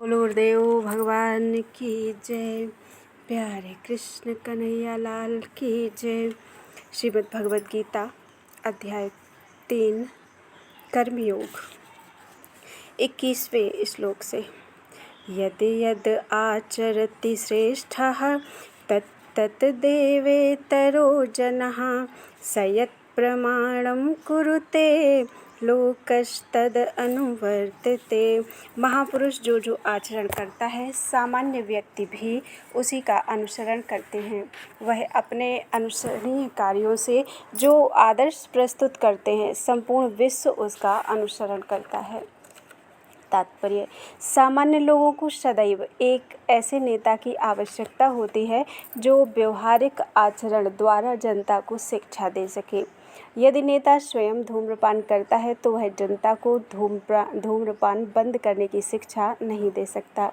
बोलो गुरुदेव भगवान की जय। प्यारे कृष्ण कन्हैया लाल की जय। श्रीमद् भगवद गीता अध्याय 3 कर्मयोग 21वें श्लोक से। यद यद आचरति श्रेष्ठः तत्तत् देवेतरो जनः स यत् प्रमाणं कुरुते लोकस्तद अनुवर्तते। महापुरुष जो आचरण करता है सामान्य व्यक्ति भी उसी का अनुसरण करते हैं। वह अपने अनुसरणीय कार्यों से जो आदर्श प्रस्तुत करते हैं संपूर्ण विश्व उसका अनुसरण करता है। तात्पर्य: सामान्य लोगों को सदैव एक ऐसे नेता की आवश्यकता होती है जो व्यवहारिक आचरण द्वारा जनता को शिक्षा दे सके। यदि नेता स्वयं धूम्रपान करता है तो वह जनता को धूम्रपान बंद करने की शिक्षा नहीं दे सकता।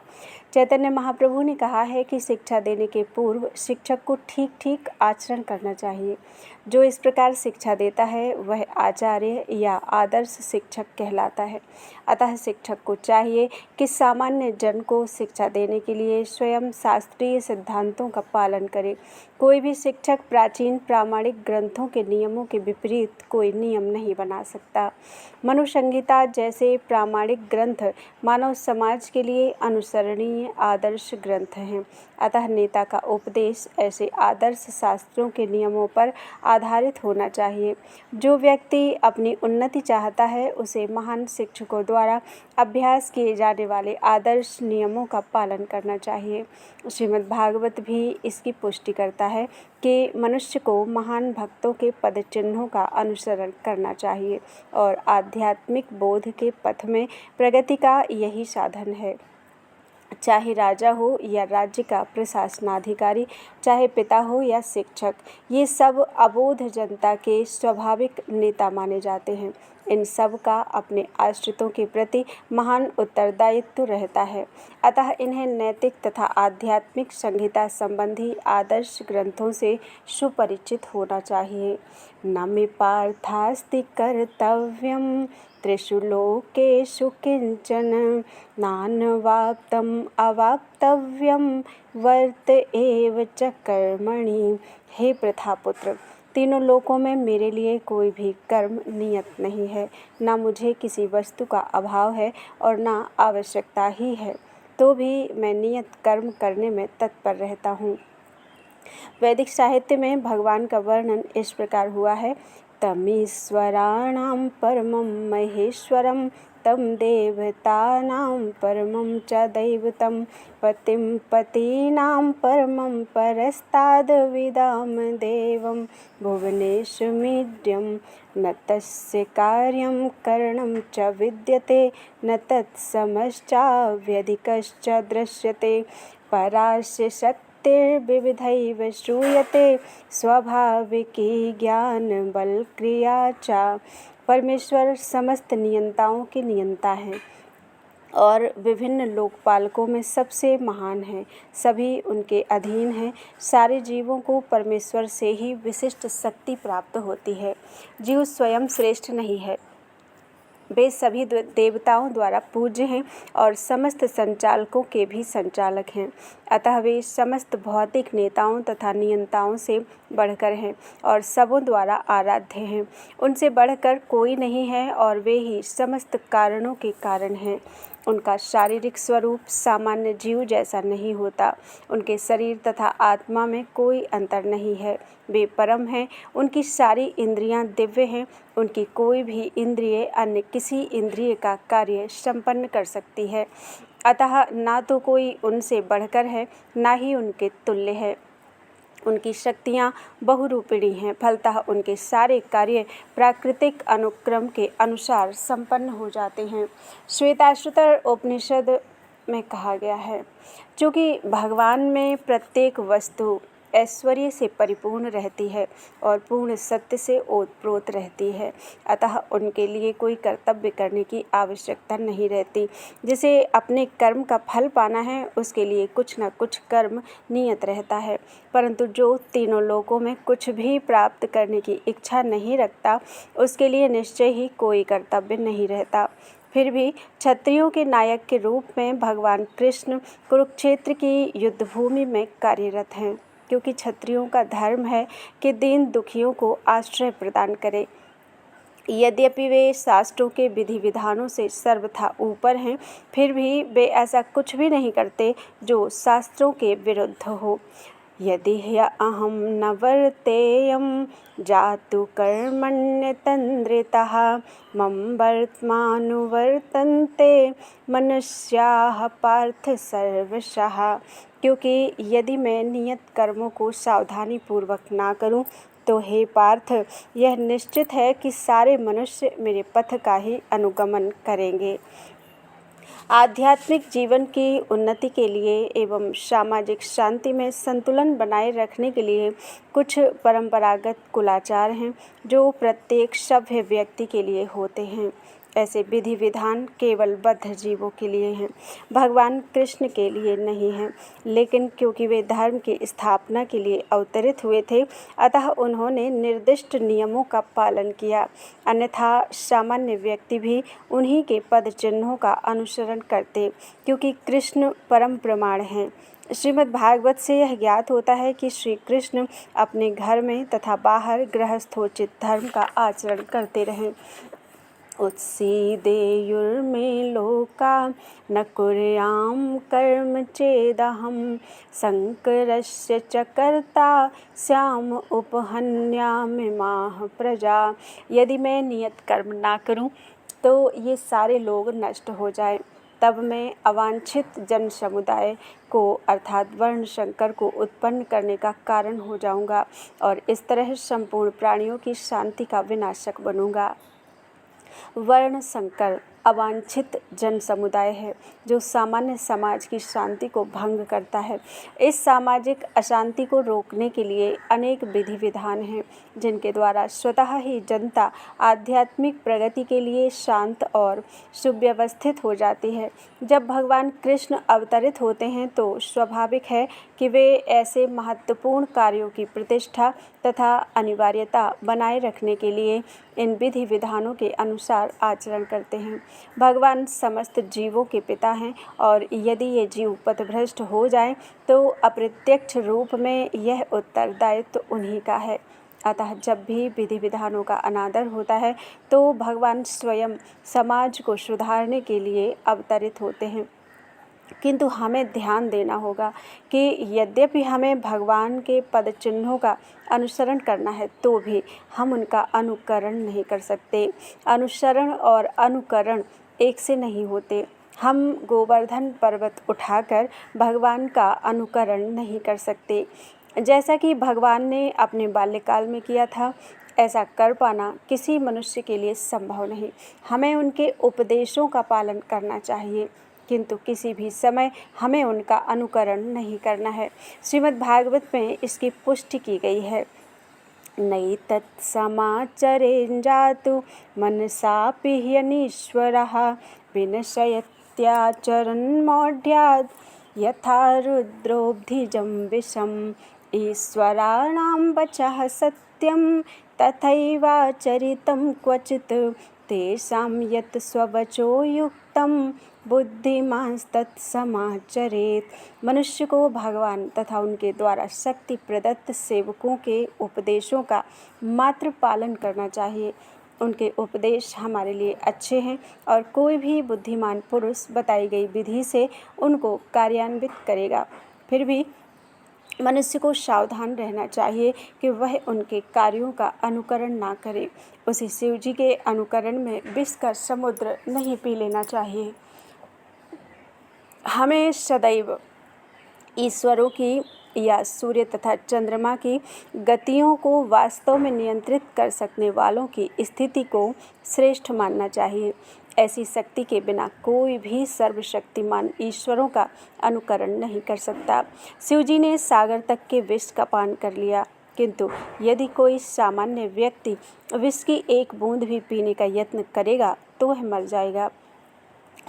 चैतन्य महाप्रभु ने कहा है कि शिक्षा देने के पूर्व शिक्षक को ठीक ठीक आचरण करना चाहिए। जो इस प्रकार शिक्षा देता है वह आचार्य या आदर्श शिक्षक कहलाता है। अतः शिक्षक को चाहिए कि सामान्य जन को शिक्षा देने के लिए स्वयं शास्त्रीय सिद्धांतों का पालन करे। कोई भी शिक्षक प्राचीन प्रामाणिक ग्रंथों के नियमों के विपरीत कोई नियम नहीं बना सकता। मनु संहिता जैसे प्रामाणिक ग्रंथ मानव समाज के लिए अनुसरणीय आदर्श ग्रंथ हैं। अतः नेता का उपदेश ऐसे आदर्श शास्त्रों के नियमों पर आधारित होना चाहिए। जो व्यक्ति अपनी उन्नति चाहता है उसे महान शिक्षकों द्वारा अभ्यास किए जाने वाले आदर्श नियमों का पालन करना चाहिए। श्रीमद् भागवत भी इसकी पुष्टि करता है कि मनुष्य को महान भक्तों के पद चिन्हों का अनुसरण करना चाहिए और आध्यात्मिक बोध के पथ में प्रगति का यही साधन है। चाहे राजा हो या राज्य का प्रशासनाधिकारी, चाहे पिता हो या शिक्षक, ये सब अबोध जनता के स्वाभाविक नेता माने जाते हैं। इन सब का अपने आश्रितों के प्रति महान उत्तरदायित्व रहता है। अतः इन्हें नैतिक तथा आध्यात्मिक संहिता संबंधी आदर्श ग्रंथों से सुपरिचित होना चाहिए। न मे पार्थास्ति कर्तव्यं त्रिषु लोकेषु किंचन नानवाप्तम् अवाप्तव्यं वर्त एव च कर्मणि। हे प्रथापुत्र, तीनों लोकों में मेरे लिए कोई भी कर्म नियत नहीं है। ना मुझे किसी वस्तु का अभाव है और ना आवश्यकता ही है, तो भी मैं नियत कर्म करने में तत्पर रहता हूँ। वैदिक साहित्य में भगवान का वर्णन इस प्रकार हुआ है: तमीश्वराणां परमं महेश्वरं तं देवतानां परमं च दैवतं पतिं पतीनां परमं परस्ताद्विदां देवं भुवनेशमीड्यं न तस्य कार्यं करणं च विद्यते न तत्समश्चाव्यधिकश्च दृश्यते परास्य शक्तिर्विविधैव श्रूयते स्वाभाविकी ज्ञान बल क्रिया च। परमेश्वर समस्त नियंताओं के नियंता हैं और विभिन्न लोकपालकों में सबसे महान हैं। सभी उनके अधीन हैं। सारे जीवों को परमेश्वर से ही विशिष्ट शक्ति प्राप्त होती है। जीव स्वयं श्रेष्ठ नहीं है, वे सभी देवताओं द्वारा पूज्य हैं और समस्त संचालकों के भी संचालक हैं। अतः वे समस्त भौतिक नेताओं तथा नियंताओं से बढ़कर हैं और सबों द्वारा आराध्य हैं। उनसे बढ़कर कोई नहीं है और वे ही समस्त कारणों के कारण हैं। उनका शारीरिक स्वरूप सामान्य जीव जैसा नहीं होता। उनके शरीर तथा आत्मा में कोई अंतर नहीं है। वे परम हैं। उनकी सारी इंद्रियां दिव्य हैं। उनकी कोई भी इंद्रिय अन्य किसी इंद्रिय का कार्य संपन्न कर सकती है। अतः ना तो कोई उनसे बढ़कर है, ना ही उनके तुल्य है। उनकी शक्तियाँ बहुरूपिणी हैं। फलतः उनके सारे कार्य प्राकृतिक अनुक्रम के अनुसार संपन्न हो जाते हैं। श्वेताश्वतर उपनिषद में कहा गया है, क्योंकि भगवान में प्रत्येक वस्तु ऐश्वर्य से परिपूर्ण रहती है और पूर्ण सत्य से ओतप्रोत रहती है। अतः उनके लिए कोई कर्तव्य करने की आवश्यकता नहीं रहती। जिसे अपने कर्म का फल पाना है उसके लिए कुछ न कुछ कर्म नियत रहता है, परंतु जो तीनों लोकों में कुछ भी प्राप्त करने की इच्छा नहीं रखता उसके लिए निश्चय ही कोई कर्तव्य नहीं रहता। फिर भी क्षत्रियों के नायक के रूप में भगवान कृष्ण कुरुक्षेत्र की युद्धभूमि में कार्यरत हैं, क्योंकि क्षत्रियों का धर्म है कि दीन दुखियों को आश्रय प्रदान करें। यद्यपि वे शास्त्रों के विधि विधानों से सर्वथा ऊपर हैं, फिर भी वे ऐसा कुछ भी नहीं करते जो शास्त्रों के विरुद्ध हो। यदि ह्यहं न वर्तेयं जातु कर्मण्यतन्द्रितः मम वर्त्मानुवर्तन्ते मनुष्याः पार्थ सर्वशः। क्योंकि यदि मैं नियत कर्मों को सावधानी पूर्वक ना करूं, तो हे पार्थ, यह निश्चित है कि सारे मनुष्य मेरे पथ का ही अनुगमन करेंगे। आध्यात्मिक जीवन की उन्नति के लिए एवं सामाजिक शांति में संतुलन बनाए रखने के लिए कुछ परंपरागत कुलाचार हैं जो प्रत्येक सभ्य व्यक्ति के लिए होते हैं। ऐसे विधि विधान केवल बद्ध जीवों के लिए हैं, भगवान कृष्ण के लिए नहीं हैं। लेकिन क्योंकि वे धर्म की स्थापना के लिए अवतरित हुए थे, अतः उन्होंने निर्दिष्ट नियमों का पालन किया, अन्यथा सामान्य व्यक्ति भी उन्हीं के पद चिन्हों का अनुसरण करते, क्योंकि कृष्ण परम प्रमाण हैं। श्रीमद् भागवत से यह ज्ञात होता है कि श्री कृष्ण अपने घर में तथा बाहर गृहस्थोचित धर्म का आचरण करते रहे। उत्सीदेयुर्मे लोका न कुर्यां कर्म चेदहं शंकरस्य च कर्ता स्याम उपहन्यामिमाः प्रजा। यदि मैं नियत कर्म ना करूं तो ये सारे लोग नष्ट हो जाएं, तब मैं अवांछित जन समुदाय को अर्थात वर्ण संकर को उत्पन्न करने का कारण हो जाऊंगा और इस तरह संपूर्ण प्राणियों की शांति का विनाशक बनूंगा। वर्ण संकर अवांछित जन समुदाय है जो सामान्य समाज की शांति को भंग करता है। इस सामाजिक अशांति को रोकने के लिए अनेक विधि विधान हैं जिनके द्वारा स्वतः ही जनता आध्यात्मिक प्रगति के लिए शांत और सुव्यवस्थित हो जाती है। जब भगवान कृष्ण अवतरित होते हैं तो स्वाभाविक है कि वे ऐसे महत्वपूर्ण कार्यों की प्रतिष्ठा तथा अनिवार्यता बनाए रखने के लिए इन विधि विधानों के अनुसार आचरण करते हैं। भगवान समस्त जीवों के पिता हैं और यदि ये जीव पथभ्रष्ट हो जाएं तो अप्रत्यक्ष रूप में यह उत्तरदायित्व उन्हीं का है। अतः जब भी विधि विधानों का अनादर होता है तो भगवान स्वयं समाज को सुधारने के लिए अवतरित होते हैं। किंतु हमें ध्यान देना होगा कि यद्यपि हमें भगवान के पद चिन्हों का अनुसरण करना है तो भी हम उनका अनुकरण नहीं कर सकते। अनुसरण और अनुकरण एक से नहीं होते। हम गोवर्धन पर्वत उठाकर भगवान का अनुकरण नहीं कर सकते। जैसा कि भगवान ने अपने बाल्यकाल में किया था, ऐसा कर पाना किसी मनुष्य के लिए संभव नहीं। हमें उनके उपदेशों का पालन करना चाहिए, किंतु किसी भी समय हमें उनका अनुकरण नहीं करना है। श्रीमद् भागवत में इसकी पुष्टि की गई है। नैतत्समाचरेञ्जातु मनसापि ह्यनीश्वरः विनशयत्याचरन्मौढ्याद् यथा रुद्रोऽब्धिजं विषम्। ईश्वराणां वचः सत्यं तथैवाचरितं क्वचित् तेषां यत् स्ववचो युक्तं बुद्धिमांस्तत्समाचरेत्। मनुष्य को भगवान तथा उनके द्वारा शक्ति प्रदत्त सेवकों के उपदेशों का मात्र पालन करना चाहिए। उनके उपदेश हमारे लिए अच्छे हैं और कोई भी बुद्धिमान पुरुष बताई गई विधि से उनको कार्यान्वित करेगा। फिर भी मनुष्य को सावधान रहना चाहिए कि वह उनके कार्यों का अनुकरण ना करे। उसे शिव जी के अनुकरण में विष का समुद्र नहीं पी लेना चाहिए। हमें सदैव ईश्वरों की या सूर्य तथा चंद्रमा की गतियों को वास्तव में नियंत्रित कर सकने वालों की स्थिति को श्रेष्ठ मानना चाहिए। ऐसी शक्ति के बिना कोई भी सर्वशक्तिमान ईश्वरों का अनुकरण नहीं कर सकता। शिवजी ने सागर तक के विष का पान कर लिया, किंतु यदि कोई सामान्य व्यक्ति विष की एक बूंद भी पीने का यत्न करेगा तो वह मर जाएगा।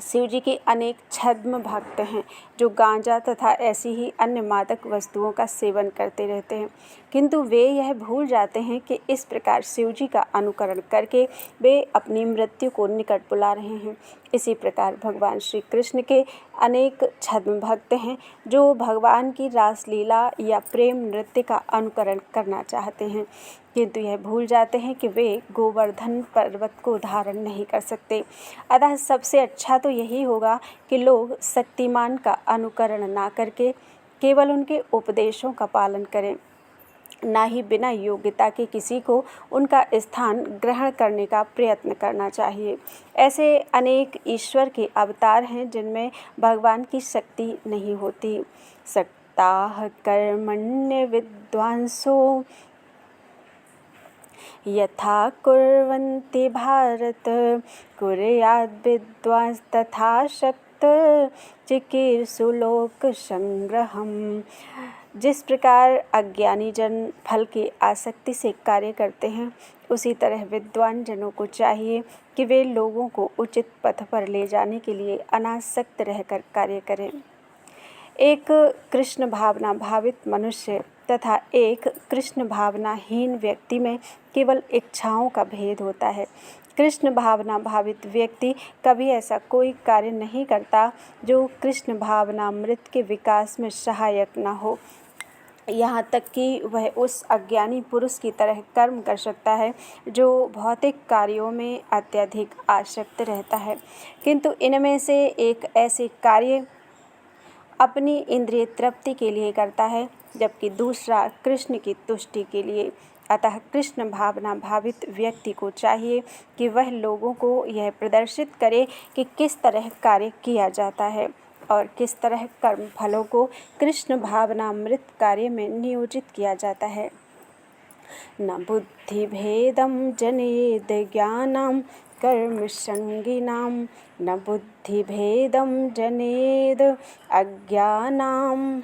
शिवजी के अनेक छद्म भक्त हैं जो गांजा तथा ऐसी ही अन्य मादक वस्तुओं का सेवन करते रहते हैं, किंतु वे यह भूल जाते हैं कि इस प्रकार शिवजी का अनुकरण करके वे अपनी मृत्यु को निकट बुला रहे हैं। इसी प्रकार भगवान श्री कृष्ण के अनेक छद्म भक्त हैं जो भगवान की रासलीला या प्रेम नृत्य का अनुकरण करना चाहते हैं, किंतु यह भूल जाते हैं कि वे गोवर्धन पर्वत को धारण नहीं कर सकते। अतः सबसे अच्छा तो यही होगा कि लोग शक्तिमान का अनुकरण ना करके केवल उनके उपदेशों का पालन करें, ना ही बिना योग्यता के किसी को उनका स्थान ग्रहण करने का प्रयत्न करना चाहिए। ऐसे अनेक ईश्वर के अवतार हैं जिनमें भगवान की शक्ति नहीं होती। सक्ताः कर्मण्य विद्वांसो यथा कुर्वन्ति भारत, कुर्याद् विद्वांस तथा शक्त चिकीर्षु लोक संग्रहम्। जिस प्रकार अज्ञानी जन फल की आसक्ति से कार्य करते हैं, उसी तरह विद्वान जनों को चाहिए कि वे लोगों को उचित पथ पर ले जाने के लिए अनासक्त रहकर कार्य करें। एक कृष्ण भावना भावित मनुष्य तथा एक कृष्ण भावनाहीन व्यक्ति में केवल इच्छाओं का भेद होता है। कृष्ण भावना भावित व्यक्ति कभी ऐसा कोई कार्य नहीं करता जो कृष्ण भावनामृत के विकास में सहायक न हो। यहाँ तक कि वह उस अज्ञानी पुरुष की तरह कर्म कर सकता है जो भौतिक कार्यों में अत्यधिक आसक्त रहता है, किंतु इनमें से एक ऐसे कार्य अपनी इंद्रिय तृप्ति के लिए करता है जबकि दूसरा कृष्ण की तुष्टि के लिए। अतः कृष्ण भावना भावित व्यक्ति को चाहिए कि वह लोगों को यह प्रदर्शित करे कि किस तरह कार्य किया जाता है और किस तरह कर्म फलों को कृष्ण भावनामृत कार्य में नियोजित किया जाता है। न बुद्धि भेदम जनेद ज्ञानम कर्म संगिनां, न बुद्धि भेदम जनेद अज्ञानां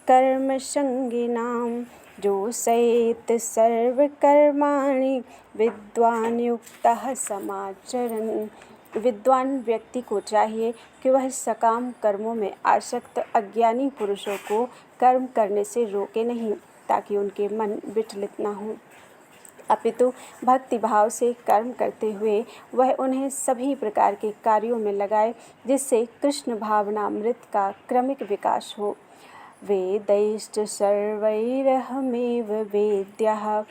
कर्म संगिनां। जो सयेत सर्वकर्माणि विद्वान युक्तः समाचरन्। विद्वान व्यक्ति को चाहिए कि वह सकाम कर्मों में आसक्त अज्ञानी पुरुषों को कर्म करने से रोके नहीं, ताकि उनके मन विचलित न हों, अपितु भक्ति भाव से कर्म करते हुए वह उन्हें सभी प्रकार के कार्यों में लगाए, जिससे कृष्ण भावनामृत का क्रमिक विकास हो। वेदैश्च सर्वैरहमेव वेद्यः।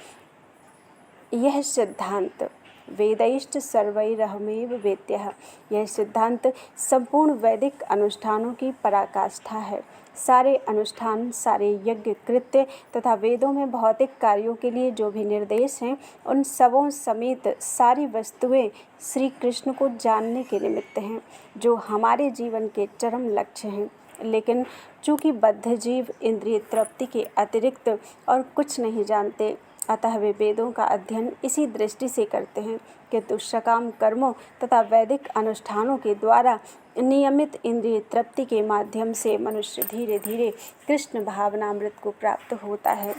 यह सिद्धांत वेदैश्च सर्वैरहमेव वेद्यः, यह सिद्धांत संपूर्ण वैदिक अनुष्ठानों की पराकाष्ठा है। सारे अनुष्ठान, सारे यज्ञ कृत्य तथा वेदों में भौतिक कार्यों के लिए जो भी निर्देश हैं, उन सबों समेत सारी वस्तुएं श्री कृष्ण को जानने के निमित्त हैं, जो हमारे जीवन के चरम लक्ष्य हैं। लेकिन चूँकि बद्ध जीव इंद्रिय तृप्ति के अतिरिक्त और कुछ नहीं जानते, अतः वे वेदों का अध्ययन इसी दृष्टि से करते हैं कि दुष्काम कर्मों तथा वैदिक अनुष्ठानों के द्वारा नियमित इंद्रिय तृप्ति के माध्यम से मनुष्य धीरे धीरे कृष्ण भावनामृत को प्राप्त होता है।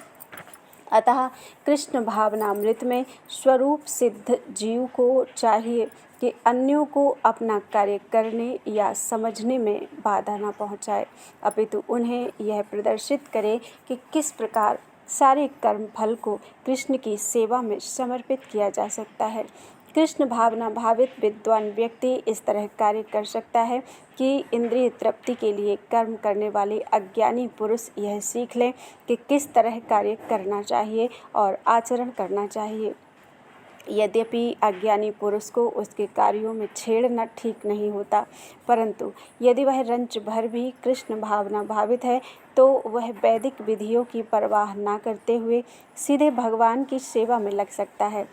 अतः कृष्ण भावनामृत में स्वरूप सिद्ध जीव को चाहिए कि अन्यों को अपना कार्य करने या समझने में बाधा न पहुंचाए, अपितु उन्हें यह प्रदर्शित करे कि किस प्रकार सारे कर्म फल को कृष्ण की सेवा में समर्पित किया जा सकता है। कृष्ण भावना भावित विद्वान व्यक्ति इस तरह कार्य कर सकता है कि इंद्रिय तृप्ति के लिए कर्म करने वाले अज्ञानी पुरुष यह सीख लें कि किस तरह कार्य करना चाहिए और आचरण करना चाहिए। यद्यपि अज्ञानी पुरुष को उसके कार्यों में छेड़ना ठीक नहीं होता, परंतु यदि वह रंच भर भी कृष्ण भावना भावित है तो वह वैदिक विधियों की परवाह न करते हुए सीधे भगवान की सेवा में लग सकता है।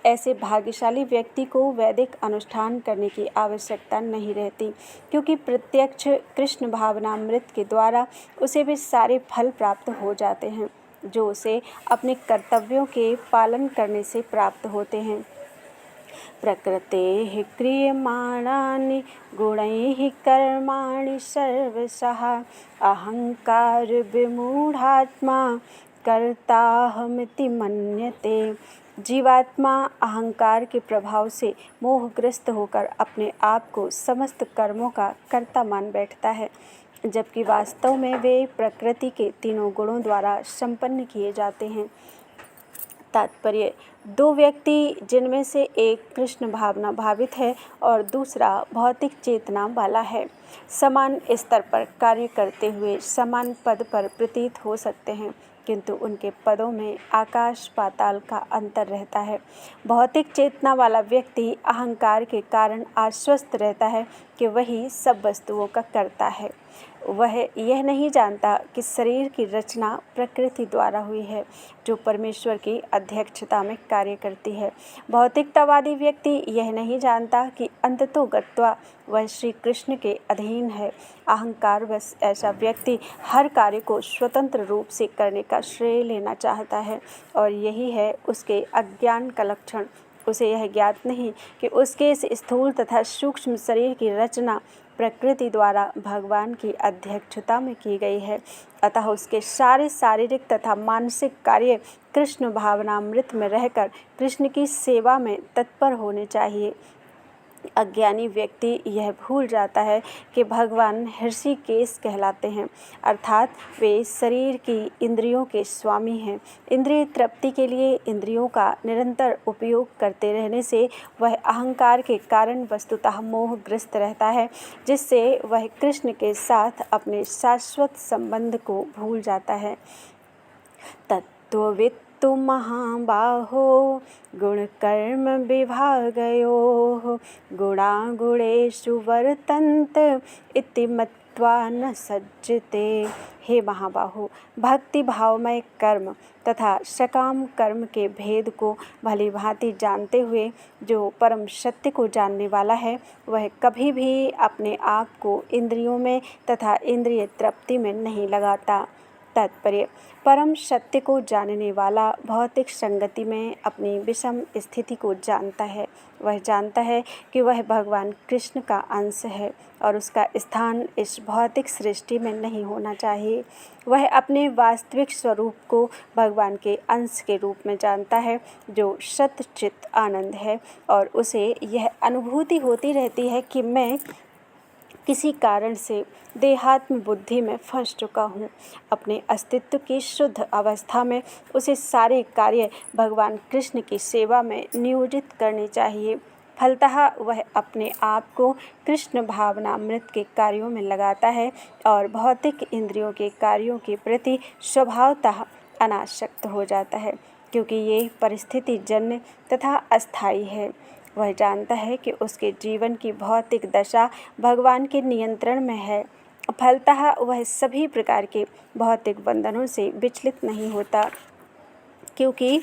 ऐसे भाग्यशाली व्यक्ति को वैदिक अनुष्ठान करने की आवश्यकता नहीं रहती, क्योंकि प्रत्यक्ष कृष्ण भावनामृत के द्वारा उसे वे सारे फल प्राप्त हो जाते हैं जो उसे अपने कर्तव्यों के पालन करने से प्राप्त होते हैं। प्रकृतेः क्रियमाणानि गुणैः कर्माणि सर्वशः अहंकार विमूढ़ात्मा कर्ताहमिति मन्यते। जीवात्मा अहंकार के प्रभाव से मोहग्रस्त होकर अपने आप को समस्त कर्मों का कर्ता मान बैठता है, जबकि वास्तव में वे प्रकृति के तीनों गुणों द्वारा संपन्न किए जाते हैं। तात्पर्य, दो व्यक्ति जिनमें से एक कृष्ण भावना भावित है और दूसरा भौतिक चेतना वाला है, समान स्तर पर कार्य करते हुए समान पद पर प्रतीत हो सकते हैं, किंतु उनके पदों में आकाश पाताल का अंतर रहता है। भौतिक चेतना वाला व्यक्ति अहंकार के कारण आश्वस्त रहता है कि वही सब वस्तुओं का कर्ता है। वह यह नहीं जानता कि शरीर की रचना प्रकृति द्वारा हुई है, जो परमेश्वर की अध्यक्षता में कार्य करती है। भौतिकतावादी व्यक्ति यह नहीं जानता कि अंततोगत्वा वह श्री कृष्ण के अधीन है। अहंकारवश ऐसा व्यक्ति हर कार्य को स्वतंत्र रूप से करने का श्रेय लेना चाहता है, और यही है उसके अज्ञान का लक्षण। उसे यह ज्ञात नहीं कि उसके इस स्थूल तथा सूक्ष्म शरीर की रचना प्रकृति द्वारा भगवान की अध्यक्षता में की गई है। अतः उसके सारे शारीरिक तथा मानसिक कार्य कृष्ण भावनामृत में रहकर कृष्ण की सेवा में तत्पर होने चाहिए। अज्ञानी व्यक्ति यह भूल जाता है कि भगवान ऋषिकेश कहलाते हैं, अर्थात वे शरीर की इंद्रियों के स्वामी हैं। इंद्रिय तृप्ति के लिए इंद्रियों का निरंतर उपयोग करते रहने से वह अहंकार के कारण वस्तुतः मोहग्रस्त रहता है, जिससे वह कृष्ण के साथ अपने शाश्वत संबंध को भूल जाता है। तत्त्ववित् तु महाबाहो गुणकर्म विभागयोः गुणागुणेषु वर्तन्त इति मत्वा न सज्जते। हे महाबाहो, भक्ति भावमय कर्म तथा सकाम कर्म के भेद को भली भांति जानते हुए जो परम सत्य को जानने वाला है, वह कभी भी अपने आप को इंद्रियों में तथा इंद्रिय तृप्ति में नहीं लगाता। तात्पर्य, परम सत्य को जानने वाला भौतिक संगति में अपनी विषम स्थिति को जानता है। वह जानता है कि वह भगवान कृष्ण का अंश है और उसका स्थान इस भौतिक सृष्टि में नहीं होना चाहिए। वह अपने वास्तविक स्वरूप को भगवान के अंश के रूप में जानता है, जो सच्चित आनंद है, और उसे यह अनुभूति होती रहती है कि मैं किसी कारण से देहात्म बुद्धि में फंस चुका हूँ। अपने अस्तित्व की शुद्ध अवस्था में उसे सारे कार्य भगवान कृष्ण की सेवा में नियोजित करने चाहिए। फलतः वह अपने आप को कृष्ण भावनामृत के कार्यों में लगाता है और भौतिक इंद्रियों के कार्यों के प्रति स्वभावतः अनासक्त हो जाता है, क्योंकि ये परिस्थिति जन्य तथा अस्थायी है। वह जानता है कि उसके जीवन की भौतिक दशा भगवान के नियंत्रण में है। फलतः वह सभी प्रकार के भौतिक बंधनों से विचलित नहीं होता, क्योंकि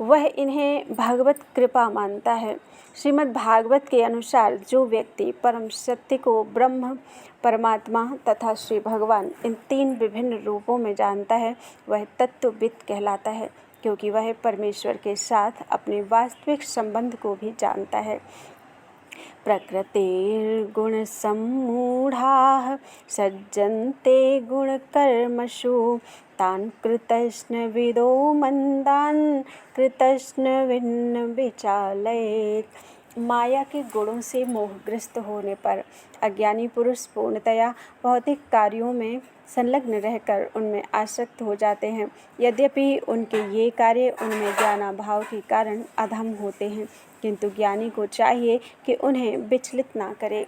वह इन्हें भगवत कृपा मानता है। श्रीमद् भागवत के अनुसार जो व्यक्ति परम सत्य को ब्रह्म, परमात्मा तथा श्री भगवान इन तीन विभिन्न रूपों में जानता है, वह तत्ववित् कहलाता है, क्योंकि वह परमेश्वर के साथ अपने वास्तविक संबंध को भी जानता है। प्रकृतिर्गुण सम्मूढ़ाः सज्जन्ते गुणकर्मसु तान् कृतस्नविदो मंदान् कृतस्नविन्न विचालयेत्। माया के गुणों से मोहग्रस्त होने पर अज्ञानी पुरुष पूर्णतया भौतिक कार्यों में संलग्न रहकर उनमें आसक्त हो जाते हैं। यद्यपि उनके ये कार्य उनमें ज्ञानाभाव के कारण अधम होते हैं, किंतु ज्ञानी को चाहिए कि उन्हें विचलित ना करे।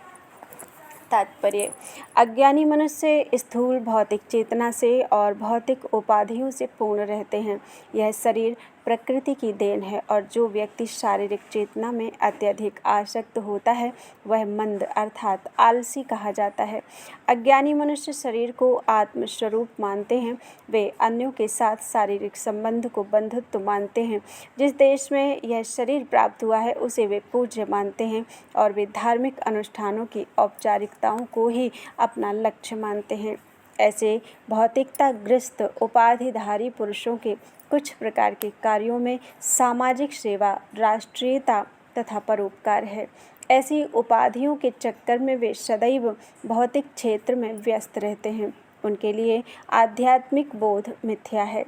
तात्पर्य, अज्ञानी मनुष्य स्थूल भौतिक चेतना से और भौतिक उपाधियों से पूर्ण रहते हैं। यह शरीर प्रकृति की देन है, और जो व्यक्ति शारीरिक चेतना में अत्यधिक आसक्त होता है वह मंद अर्थात आलसी कहा जाता है। अज्ञानी मनुष्य शरीर को आत्मस्वरूप मानते हैं। वे अन्यों के साथ शारीरिक संबंध को बंधुत्व मानते हैं। जिस देश में यह शरीर प्राप्त हुआ है उसे वे पूज्य मानते हैं, और वे धार्मिक अनुष्ठानों की औपचारिकताओं को ही अपना लक्ष्य मानते हैं। ऐसे भौतिकताग्रस्त उपाधिधारी पुरुषों के कुछ प्रकार के कार्यों में सामाजिक सेवा, राष्ट्रीयता तथा परोपकार है। ऐसी उपाधियों के चक्कर में वे सदैव भौतिक क्षेत्र में व्यस्त रहते हैं। उनके लिए आध्यात्मिक बोध मिथ्या है,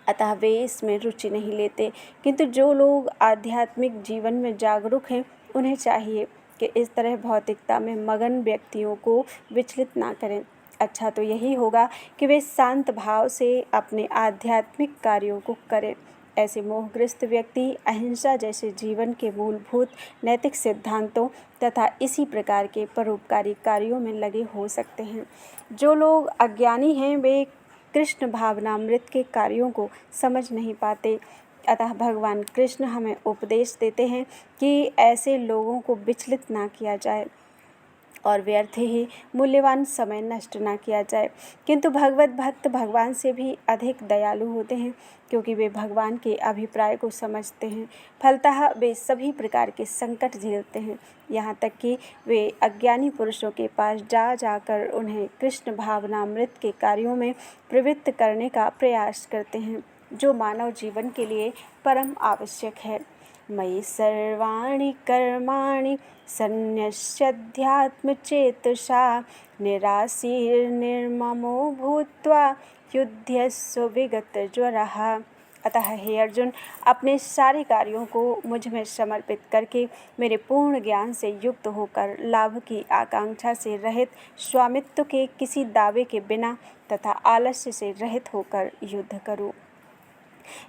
अतः वे इसमें रुचि नहीं लेते। किंतु जो लोग आध्यात्मिक जीवन में जागरूक हैं, उन्हें चाहिए कि इस तरह भौतिकता में मगन व्यक्तियों को विचलित ना करें। अच्छा तो यही होगा कि वे शांत भाव से अपने आध्यात्मिक कार्यों को करें। ऐसे मोहग्रस्त व्यक्ति अहिंसा जैसे जीवन के मूलभूत नैतिक सिद्धांतों तथा इसी प्रकार के परोपकारी कार्यों में लगे हो सकते हैं। जो लोग अज्ञानी हैं वे कृष्ण भावनामृत के कार्यों को समझ नहीं पाते। अतः भगवान कृष्ण हमें उपदेश देते हैं कि ऐसे लोगों को विचलित ना किया जाए और व्यर्थ ही मूल्यवान समय नष्ट ना किया जाए। किंतु भगवत भक्त भगवान से भी अधिक दयालु होते हैं, क्योंकि वे भगवान के अभिप्राय को समझते हैं। फलतः वे सभी प्रकार के संकट झेलते हैं, यहाँ तक कि वे अज्ञानी पुरुषों के पास जा जाकर उन्हें कृष्ण भावनामृत के कार्यों में प्रवृत्त करने का प्रयास करते हैं, जो मानव जीवन के लिए परम आवश्यक है। मयि सर्वाणि कर्माणि सन्न्यस्याध्यात्मचेतसा निराशीर्निर्ममो भूत्वा युध्यस्व विगतज्वरः। अतः हे अर्जुन, अपने सारे कार्यों को मुझ में समर्पित करके मेरे पूर्ण ज्ञान से युक्त होकर लाभ की आकांक्षा से रहित, स्वामित्व के किसी दावे के बिना तथा आलस्य से रहित होकर युद्ध करो।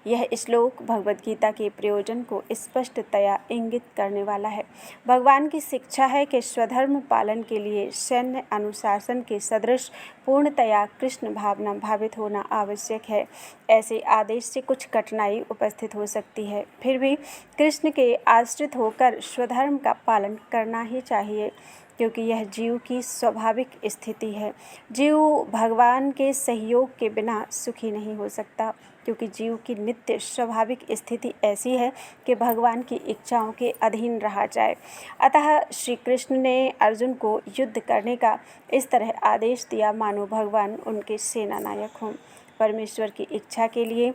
यह श्लोक भगवद गीता के प्रयोजन को स्पष्टतया इंगित करने वाला है। भगवान की शिक्षा है कि स्वधर्म पालन के लिए सैन्य अनुशासन के सदृश पूर्णतया कृष्ण भावना भावित होना आवश्यक है। ऐसे आदेश से कुछ कठिनाई उपस्थित हो सकती है, फिर भी कृष्ण के आश्रित होकर स्वधर्म का पालन करना ही चाहिए, क्योंकि यह जीव की स्वाभाविक स्थिति है। जीव भगवान के सहयोग के बिना सुखी नहीं हो सकता, क्योंकि जीव की नित्य स्वाभाविक स्थिति ऐसी है कि भगवान की इच्छाओं के अधीन रहा जाए। अतः श्री कृष्ण ने अर्जुन को युद्ध करने का इस तरह आदेश दिया मानो भगवान उनके सेनानायक हों। परमेश्वर की इच्छा के लिए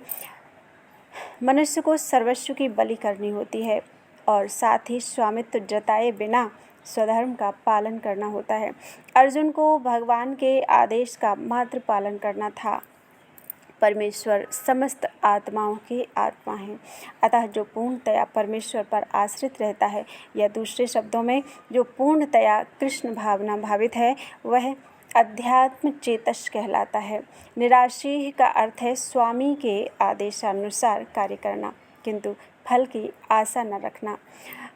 मनुष्य को सर्वस्व की बलि करनी होती है और साथ ही स्वामित्व जताए बिना स्वधर्म का पालन करना होता है। अर्जुन को भगवान के आदेश का मात्र पालन करना था। परमेश्वर समस्त आत्माओं की आत्मा है, अतः जो पूर्णतया परमेश्वर पर आश्रित रहता है या दूसरे शब्दों में जो पूर्णतया कृष्ण भावना भावित है, वह अध्यात्म चेतस कहलाता है। निराशीह का अर्थ है स्वामी के आदेशानुसार कार्य करना, किंतु फल की आशा न रखना।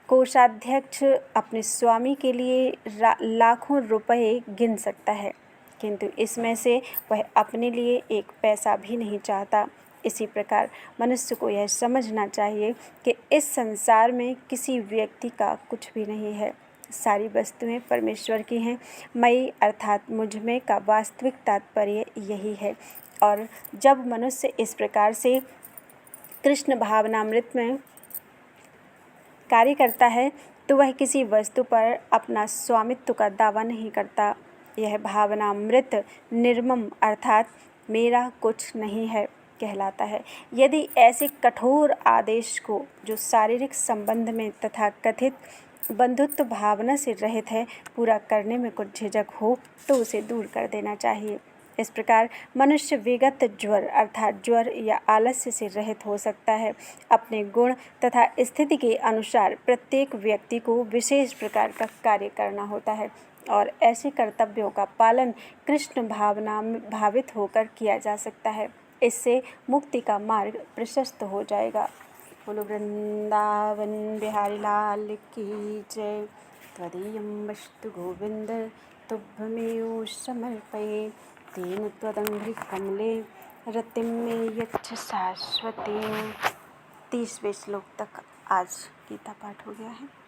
कोषाध्यक्ष अपने स्वामी के लिए लाखों रुपए गिन सकता है, किंतु इसमें से वह अपने लिए एक पैसा भी नहीं चाहता। इसी प्रकार मनुष्य को यह समझना चाहिए कि इस संसार में किसी व्यक्ति का कुछ भी नहीं है, सारी वस्तुएं परमेश्वर की हैं। मई अर्थात मुझ में का वास्तविक तात्पर्य यही है। और जब मनुष्य इस प्रकार से कृष्ण भावनामृत में कार्य करता है तो वह किसी वस्तु पर अपना स्वामित्व का दावा नहीं करता। यह भावनामृत निर्मम अर्थात मेरा कुछ नहीं है कहलाता है। यदि ऐसे कठोर आदेश को, जो शारीरिक संबंध में तथा कथित बंधुत्व भावना से रहित है, पूरा करने में कुछ झिझक हो तो उसे दूर कर देना चाहिए। इस प्रकार मनुष्य विगत ज्वर अर्थात ज्वर या आलस्य से रहित हो सकता है। अपने गुण तथा स्थिति के अनुसार प्रत्येक व्यक्ति को विशेष प्रकार का कार्य करना होता है और ऐसे कर्तव्यों का पालन कृष्ण भावना में भावित होकर किया जा सकता है। इससे मुक्ति का मार्ग प्रशस्त हो जाएगा। बोलो वृंदावन बिहारी लाल की जय। त्वदीयं वस्तु गोविंद तुभ्यमेव समर्पये। तेन त्वदङ्घ्रिकमले रतिं मे यच्छ शाश्वतीं। 30वें श्लोक तक आज गीता पाठ हो गया है।